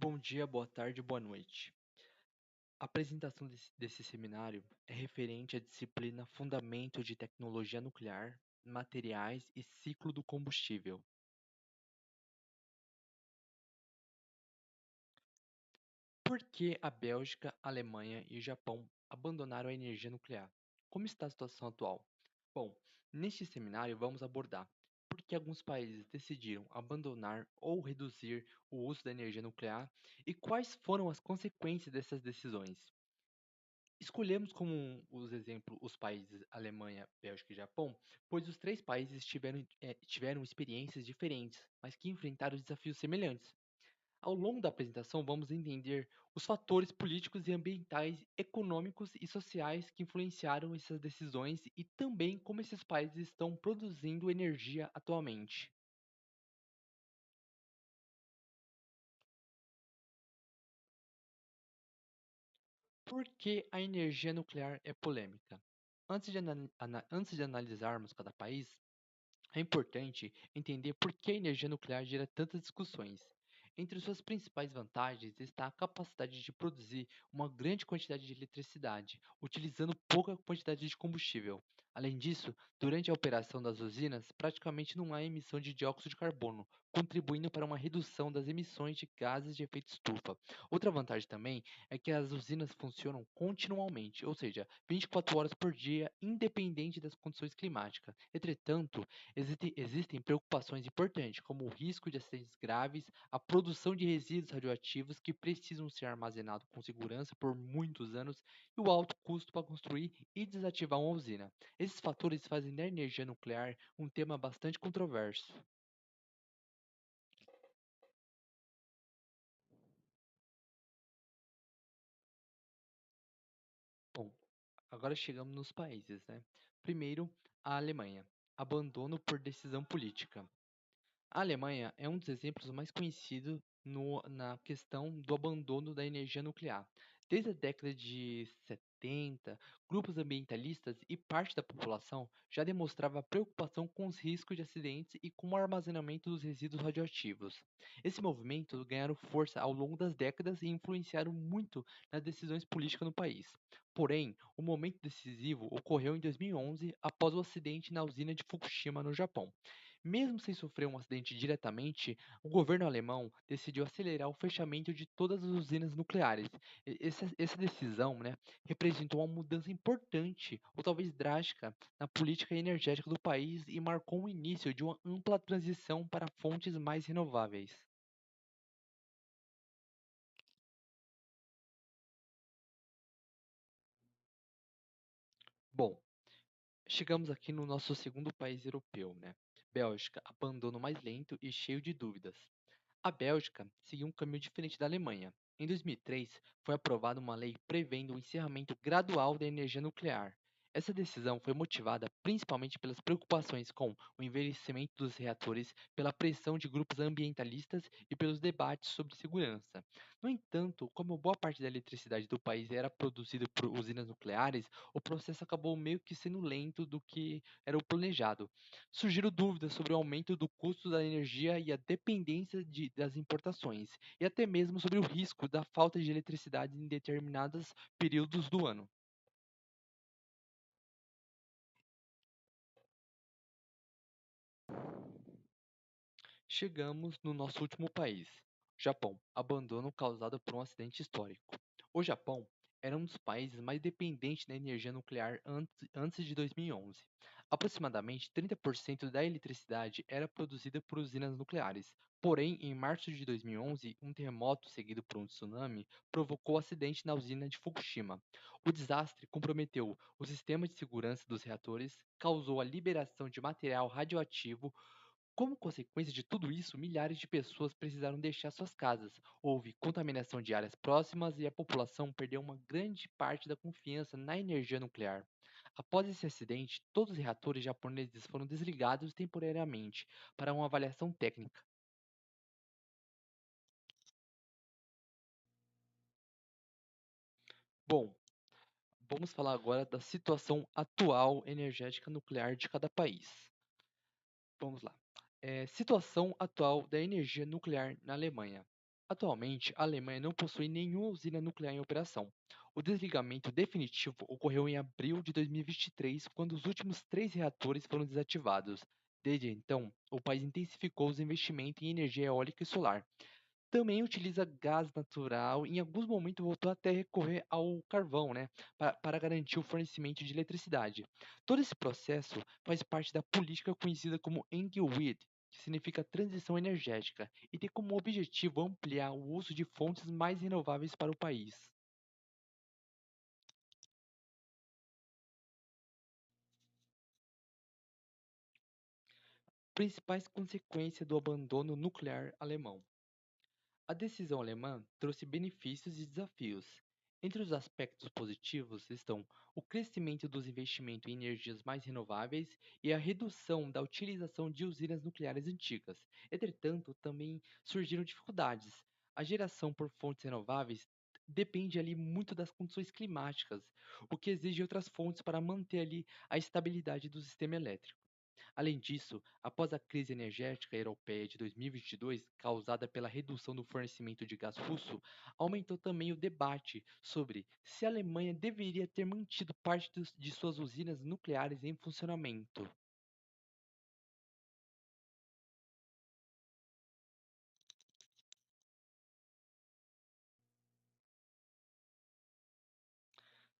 Bom dia, boa tarde, boa noite. A apresentação desse seminário é referente à disciplina Fundamento de Tecnologia Nuclear, Materiais e Ciclo do Combustível. Por que a Bélgica, a Alemanha e o Japão abandonaram a energia nuclear? Como está a situação atual? Bom, neste seminário vamos abordar por que alguns países decidiram abandonar ou reduzir o uso da energia nuclear e quais foram as consequências dessas decisões. Escolhemos como os exemplos os países Alemanha, Bélgica e Japão, pois os três países tiveram experiências diferentes, mas que enfrentaram desafios semelhantes. Ao longo da apresentação, vamos entender os fatores políticos e ambientais, econômicos e sociais que influenciaram essas decisões e também como esses países estão produzindo energia atualmente. Por que a energia nuclear é polêmica? Antes de analisarmos cada país, é importante entender por que a energia nuclear gera tantas discussões. Entre suas principais vantagens está a capacidade de produzir uma grande quantidade de eletricidade, utilizando pouca quantidade de combustível. Além disso, durante a operação das usinas, praticamente não há emissão de dióxido de carbono, contribuindo para uma redução das emissões de gases de efeito estufa. Outra vantagem também é que as usinas funcionam continuamente, ou seja, 24 horas por dia, independente das condições climáticas. Entretanto, existem preocupações importantes, como o risco de acidentes graves, a produção de resíduos radioativos que precisam ser armazenados com segurança por muitos anos e o alto custo para construir e desativar uma usina. Esses fatores fazem da energia nuclear um tema bastante controverso. Bom, agora chegamos nos países, né? Primeiro, a Alemanha. Abandono por decisão política. A Alemanha é um dos exemplos mais conhecidos na questão do abandono da energia nuclear. Desde a década de 70, grupos ambientalistas e parte da população já demonstrava preocupação com os riscos de acidentes e com o armazenamento dos resíduos radioativos. Esse movimento ganharam força ao longo das décadas e influenciaram muito nas decisões políticas no país. Porém, o momento decisivo ocorreu em 2011, após o acidente na usina de Fukushima, no Japão. Mesmo sem sofrer um acidente diretamente, o governo alemão decidiu acelerar o fechamento de todas as usinas nucleares. Essa decisão, né, representou uma mudança importante, ou talvez drástica, na política energética do país e marcou o início de uma ampla transição para fontes mais renováveis. Bom, chegamos aqui no nosso segundo país europeu, né? Bélgica, abandono mais lento e cheio de dúvidas. A Bélgica seguiu um caminho diferente da Alemanha. Em 2003, foi aprovada uma lei prevendo o encerramento gradual da energia nuclear. Essa decisão foi motivada principalmente pelas preocupações com o envelhecimento dos reatores, pela pressão de grupos ambientalistas e pelos debates sobre segurança. No entanto, como boa parte da eletricidade do país era produzida por usinas nucleares, o processo acabou meio que sendo lento do que era o planejado. Surgiram dúvidas sobre o aumento do custo da energia e a dependência das importações, e até mesmo sobre o risco da falta de eletricidade em determinados períodos do ano. Chegamos no nosso último país, Japão, abandono causado por um acidente histórico. O Japão era um dos países mais dependentes da energia nuclear antes de 2011. Aproximadamente 30% da eletricidade era produzida por usinas nucleares. Porém, em março de 2011, um terremoto seguido por um tsunami provocou acidente na usina de Fukushima. O desastre comprometeu o sistema de segurança dos reatores, causou a liberação de material radioativo. Como consequência de tudo isso, milhares de pessoas precisaram deixar suas casas. Houve contaminação de áreas próximas e a população perdeu uma grande parte da confiança na energia nuclear. Após esse acidente, todos os reatores japoneses foram desligados temporariamente para uma avaliação técnica. Bom, vamos falar agora da situação atual energética nuclear de cada país. Vamos lá. Situação atual da energia nuclear na Alemanha. Atualmente, a Alemanha não possui nenhuma usina nuclear em operação. O desligamento definitivo ocorreu em abril de 2023, quando os últimos três reatores foram desativados. Desde então, o país intensificou os investimentos em energia eólica e solar. Também utiliza gás natural e em alguns momentos voltou até a recorrer ao carvão, né, para garantir o fornecimento de eletricidade. Todo esse processo faz parte da política conhecida como Engelwied, que significa transição energética, e tem como objetivo ampliar o uso de fontes mais renováveis para o país. Principais consequências do abandono nuclear alemão. A decisão alemã trouxe benefícios e desafios. Entre os aspectos positivos estão o crescimento dos investimentos em energias mais renováveis e a redução da utilização de usinas nucleares antigas. Entretanto, também surgiram dificuldades. A geração por fontes renováveis depende ali muito das condições climáticas, o que exige outras fontes para manter ali a estabilidade do sistema elétrico. Além disso, após a crise energética europeia de 2022, causada pela redução do fornecimento de gás russo, aumentou também o debate sobre se a Alemanha deveria ter mantido parte de suas usinas nucleares em funcionamento.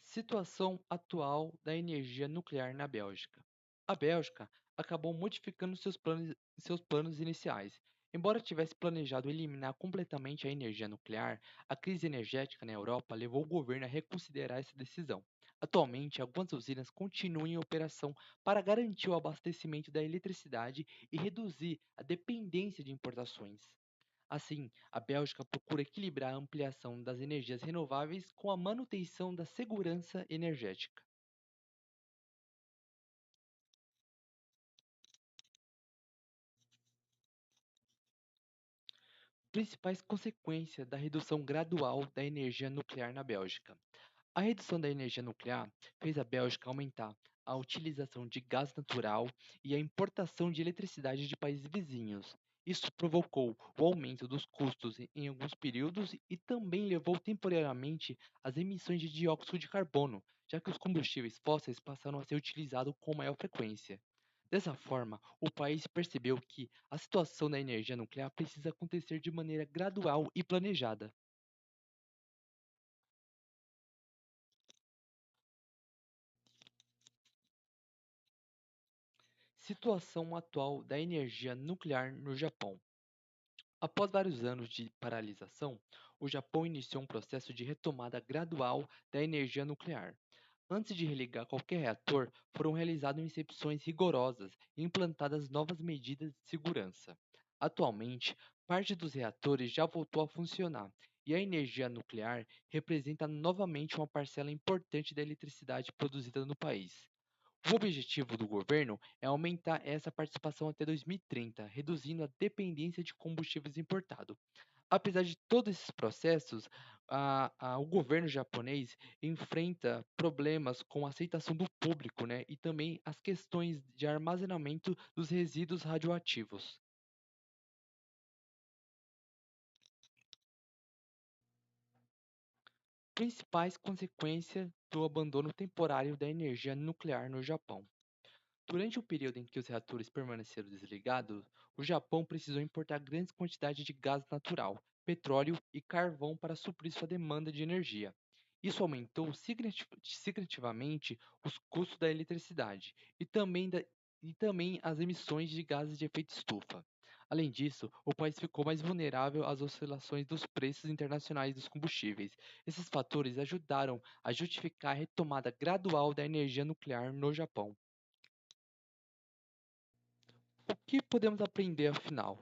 Situação atual da energia nuclear na Bélgica. A Bélgica acabou modificando seus planos iniciais. Embora tivesse planejado eliminar completamente a energia nuclear, a crise energética na Europa levou o governo a reconsiderar essa decisão. Atualmente, algumas usinas continuam em operação para garantir o abastecimento da eletricidade e reduzir a dependência de importações. Assim, a Bélgica procura equilibrar a ampliação das energias renováveis com a manutenção da segurança energética. Principais consequências da redução gradual da energia nuclear na Bélgica. A redução da energia nuclear fez a Bélgica aumentar a utilização de gás natural e a importação de eletricidade de países vizinhos. Isso provocou o aumento dos custos em alguns períodos e também levou temporariamente às emissões de dióxido de carbono, já que os combustíveis fósseis passaram a ser utilizados com maior frequência. Dessa forma, o país percebeu que a situação da energia nuclear precisa acontecer de maneira gradual e planejada. Situação atual da energia nuclear no Japão. Após vários anos de paralisação, o Japão iniciou um processo de retomada gradual da energia nuclear. Antes de religar qualquer reator, foram realizadas inspecções rigorosas e implantadas novas medidas de segurança. Atualmente, parte dos reatores já voltou a funcionar e a energia nuclear representa novamente uma parcela importante da eletricidade produzida no país. O objetivo do governo é aumentar essa participação até 2030, reduzindo a dependência de combustíveis importados. Apesar de todos esses processos, o governo japonês enfrenta problemas com a aceitação do público, né, e também as questões de armazenamento dos resíduos radioativos. Principais consequências do abandono temporário da energia nuclear no Japão. Durante o período em que os reatores permaneceram desligados, o Japão precisou importar grandes quantidades de gás natural, petróleo e carvão para suprir sua demanda de energia. Isso aumentou significativamente os custos da eletricidade e também as emissões de gases de efeito estufa. Além disso, o país ficou mais vulnerável às oscilações dos preços internacionais dos combustíveis. Esses fatores ajudaram a justificar a retomada gradual da energia nuclear no Japão. O que podemos aprender afinal?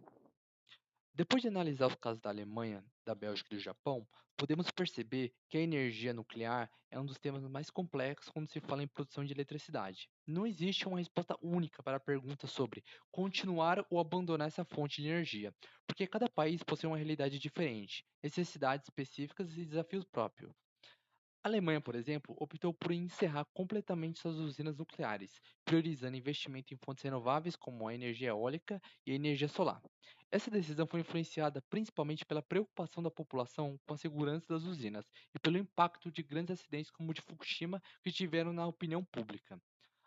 Depois de analisar os casos da Alemanha, da Bélgica e do Japão, podemos perceber que a energia nuclear é um dos temas mais complexos quando se fala em produção de eletricidade. Não existe uma resposta única para a pergunta sobre continuar ou abandonar essa fonte de energia, porque cada país possui uma realidade diferente, necessidades específicas e desafios próprios. A Alemanha, por exemplo, optou por encerrar completamente suas usinas nucleares, priorizando investimento em fontes renováveis como a energia eólica e a energia solar. Essa decisão foi influenciada principalmente pela preocupação da população com a segurança das usinas e pelo impacto de grandes acidentes como o de Fukushima que tiveram na opinião pública.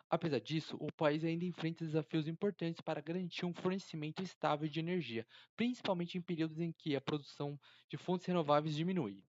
Apesar disso, o país ainda enfrenta desafios importantes para garantir um fornecimento estável de energia, principalmente em períodos em que a produção de fontes renováveis diminui.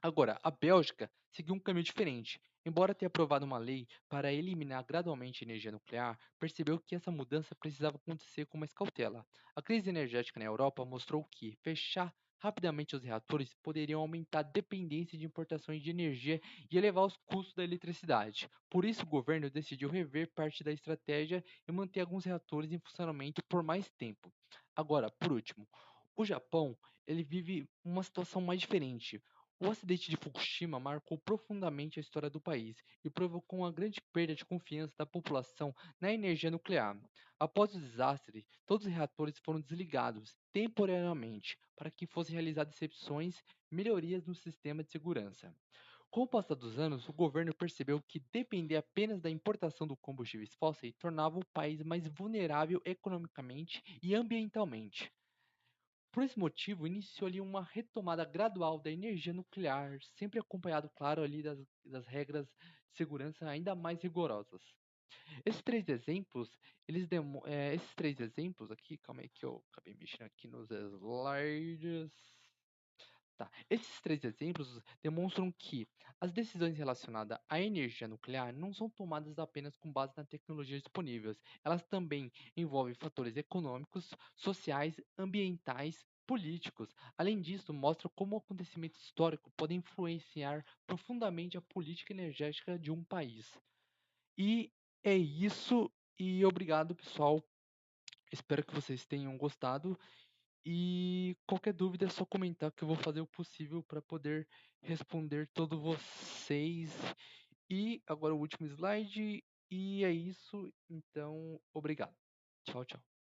Agora, a Bélgica seguiu um caminho diferente. Embora tenha aprovado uma lei para eliminar gradualmente a energia nuclear, percebeu que essa mudança precisava acontecer com mais cautela. A crise energética na Europa mostrou que fechar rapidamente os reatores poderiam aumentar a dependência de importações de energia e elevar os custos da eletricidade. Por isso, o governo decidiu rever parte da estratégia e manter alguns reatores em funcionamento por mais tempo. Agora, por último, o Japão ele vive uma situação mais diferente. O acidente de Fukushima marcou profundamente a história do país e provocou uma grande perda de confiança da população na energia nuclear. Após o desastre, todos os reatores foram desligados temporariamente para que fossem realizadas exceções e melhorias no sistema de segurança. Com o passar dos anos, o governo percebeu que depender apenas da importação do combustíveis fósseis tornava o país mais vulnerável economicamente e ambientalmente. Por esse motivo, iniciou ali uma retomada gradual da energia nuclear, sempre acompanhado, claro, ali das regras de segurança ainda mais rigorosas. Esses três exemplos aqui, calma aí que eu acabei mexendo aqui nos slides. Tá. Esses três exemplos demonstram que as decisões relacionadas à energia nuclear não são tomadas apenas com base na tecnologia disponíveis. Elas também envolvem fatores econômicos, sociais, ambientais, políticos. Além disso, mostram como o acontecimento histórico pode influenciar profundamente a política energética de um país. E é isso, e obrigado, pessoal. Espero que vocês tenham gostado. E qualquer dúvida é só comentar que eu vou fazer o possível para poder responder todos vocês. E agora o último slide. E é isso. Então, obrigado. Tchau, tchau.